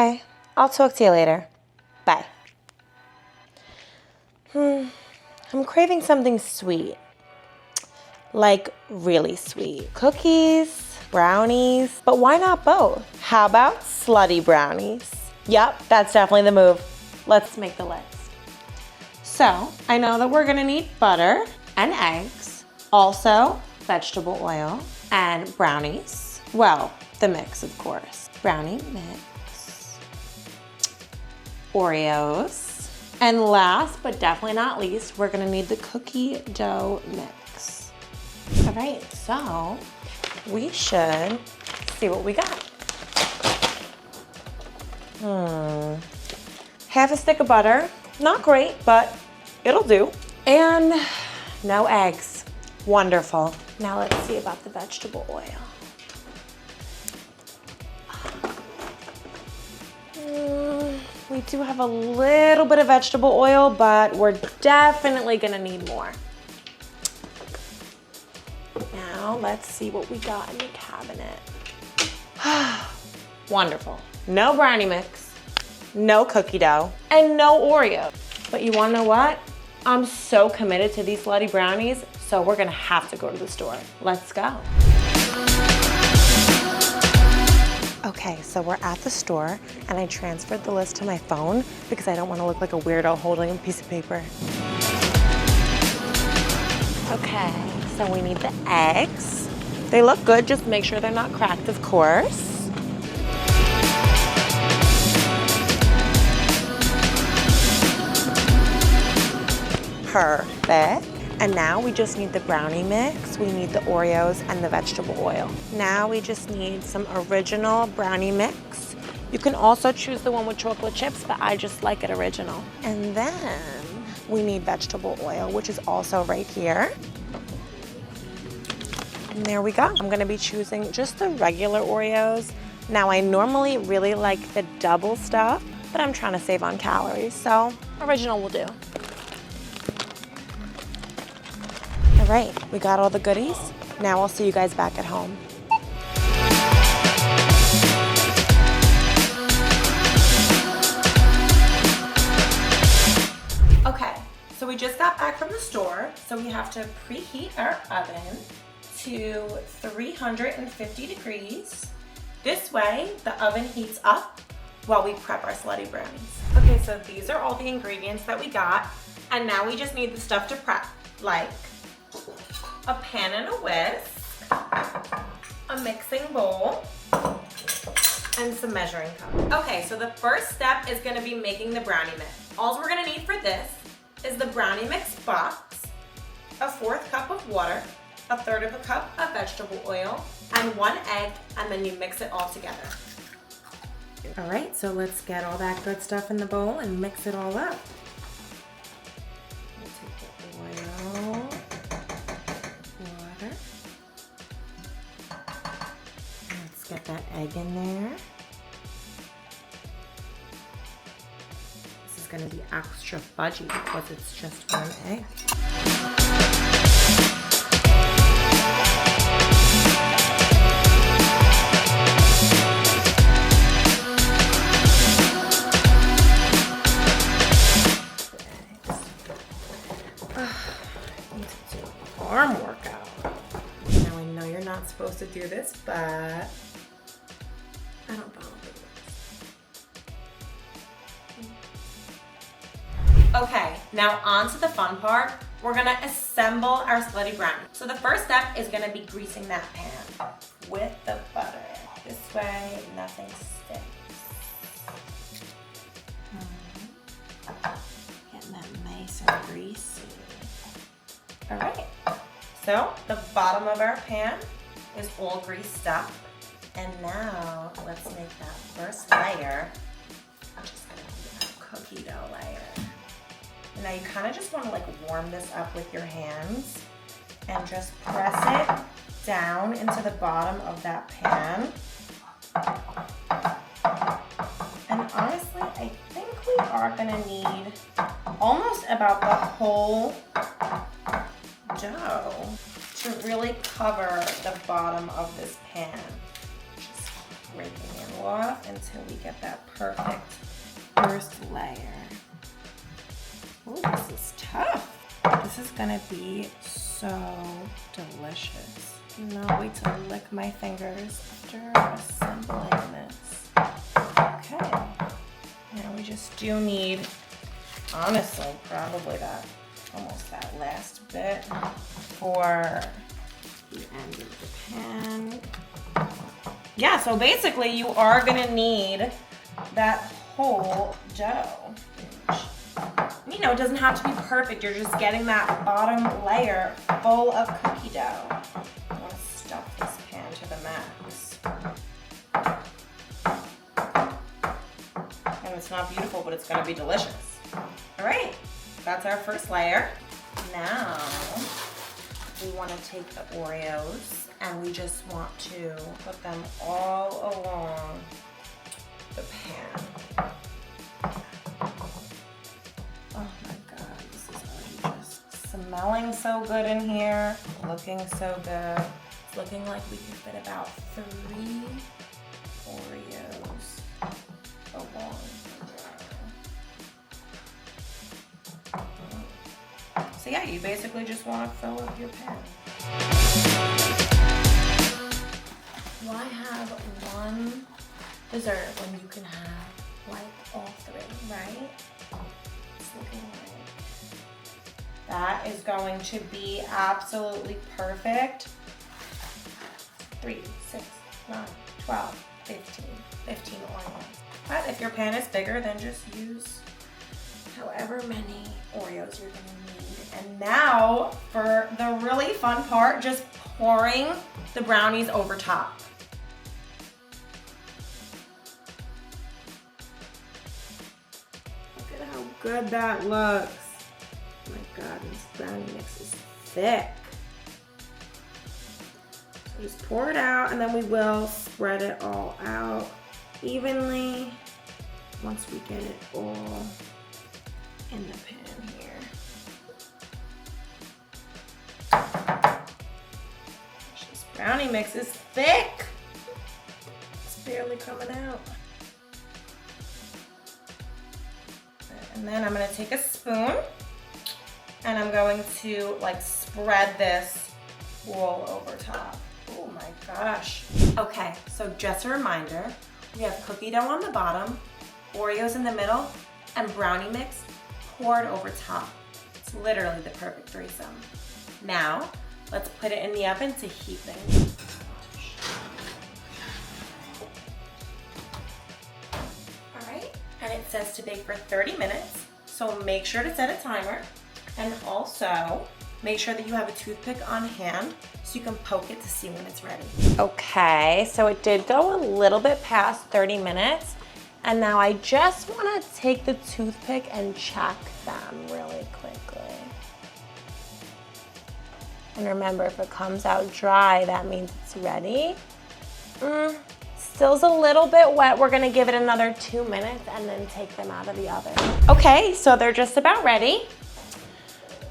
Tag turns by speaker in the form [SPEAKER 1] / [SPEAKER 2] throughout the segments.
[SPEAKER 1] Okay, I'll talk to you later. Bye. I'm craving something sweet. Like really sweet. Cookies, brownies, but why not both? How about Slutty Brownies? Yep, that's definitely the move. Let's make the list. So, I know that we're gonna need butter and eggs, also vegetable oil and brownies. Well, the mix, of course. Brownie mix, Oreos, and last but definitely not least, we're gonna need the cookie dough mix. All right, so we should see what we got. Half a stick of butter, not great, but it'll do. And no eggs, wonderful. Now let's see about the vegetable oil. We do have a little bit of vegetable oil, but we're definitely gonna need more. Now let's see what we got in the cabinet. Wonderful. No brownie mix, no cookie dough, and no Oreo. But you wanna know what? I'm so committed to these Slutty Brownies, so we're gonna have to go to the store. Let's go. Okay, so we're at the store and I transferred the list to my phone because I don't want to look like a weirdo holding a piece of paper. Okay, so we need the eggs. They look good, just make sure they're not cracked, of course. Perfect. And now we just need the brownie mix, we need the Oreos and the vegetable oil. Now we just need some original brownie mix. You can also choose the one with chocolate chips, but I just like it original. And then we need vegetable oil, which is also right here. And there we go. I'm gonna be choosing just the regular Oreos. Now I normally really like the double stuff, but I'm trying to save on calories, so original will do. All right, we got all the goodies. Now I'll see you guys back at home. Okay, so we just got back from the store, so we have to preheat our oven to 350 degrees. This way, the oven heats up while we prep our Slutty Brownies. Okay, so these are all the ingredients that we got, and now we just need the stuff to prep, like a pan and a whisk, a mixing bowl, and some measuring cups. Okay, so the first step is gonna be making the brownie mix. All we're gonna need for this is the brownie mix box, a 1/4 cup of water, a 1/3 of a cup of vegetable oil, and 1 egg, and then you mix it all together. All right, so let's get all that good stuff in the bowl and mix it all up. We'll take the oil, water. Let's get that egg in there. This is gonna be extra fudgy because it's just 1 egg. Arm workout. Now I know you're not supposed to do this, but I don't follow the rules. Okay, now on to the fun part. We're gonna assemble our Slutty Brownie. So the first step is gonna be greasing that pan with the butter. This way, nothing sticks. Getting that nice and greasy. All right, so the bottom of our pan is all greased up. And now let's make that first layer, which is gonna be a cookie dough layer. And now you kind of just wanna like warm this up with your hands and just press it down into the bottom of that pan. And honestly, I think we are gonna need almost about the whole dough to really cover the bottom of this pan. Just raking in off until we get that perfect first layer. Ooh, this is tough. This is gonna be so delicious. Cannot wait to lick my fingers after assembling this. Okay, now we just do need, honestly, probably almost that last bit for the end of the pan. Yeah, so basically you are gonna need that whole dough. You know, it doesn't have to be perfect. You're just getting that bottom layer full of cookie dough. I want to stuff this pan to the max. And it's not beautiful, but it's gonna be delicious. All right, that's our first layer. Now, we want to take the Oreos and we just want to put them all along the pan. Oh my God, this is already just smelling so good in here, looking so good. It's looking like we could fit about 3 Oreos along the row. So yeah, you basically just want to fill up your pan. Why have one dessert when you can have like all 3, right? It's looking like that is going to be absolutely perfect. 3, 6, 9, 12, 15 Oreos. But if your pan is bigger, then just use however many Oreos you're gonna need. And now for the really fun part, just pouring the brownies over top. Look at how good that looks. Oh my God, this brownie mix is thick. So just pour it out and then we will spread it all out evenly once we get it all in the pan here. This brownie mix is thick. It's barely coming out. And then I'm gonna take a spoon and I'm going to like spread this all over top. Oh my gosh. Okay, so just a reminder, we have cookie dough on the bottom, Oreos in the middle, and brownie mix poured over top. It's literally the perfect threesome. Now, let's put it in the oven to heat things. All right, and it says to bake for 30 minutes, so make sure to set a timer. And also, make sure that you have a toothpick on hand so you can poke it to see when it's ready. Okay, so it did go a little bit past 30 minutes. And now I just want to take the toothpick and check them really quickly. And remember, if it comes out dry, that means it's ready. Still's a little bit wet. We're gonna give it another 2 minutes and then take them out of the oven. Okay, so they're just about ready.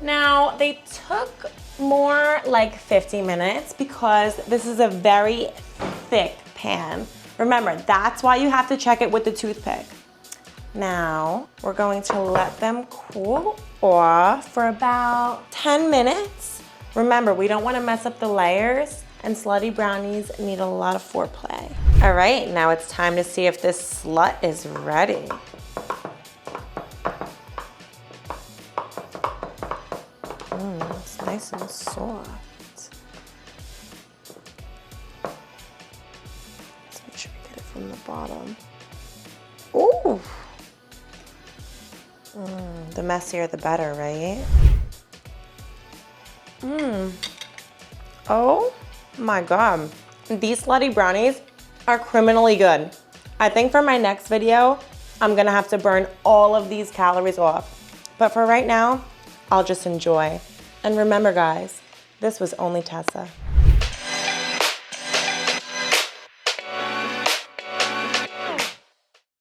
[SPEAKER 1] Now, they took more like 50 minutes because this is a very thick pan. Remember, that's why you have to check it with the toothpick. Now, we're going to let them cool off for about 10 minutes. Remember, we don't want to mess up the layers, and Slutty Brownies need a lot of foreplay. All right, now it's time to see if this slut is ready. It's nice and soft. Make sure we get it from the bottom. Ooh! The messier the better, right? Oh my God. These Slutty Brownies are criminally good. I think for my next video, I'm gonna have to burn all of these calories off. But for right now, I'll just enjoy. And remember guys, this was only Tessa.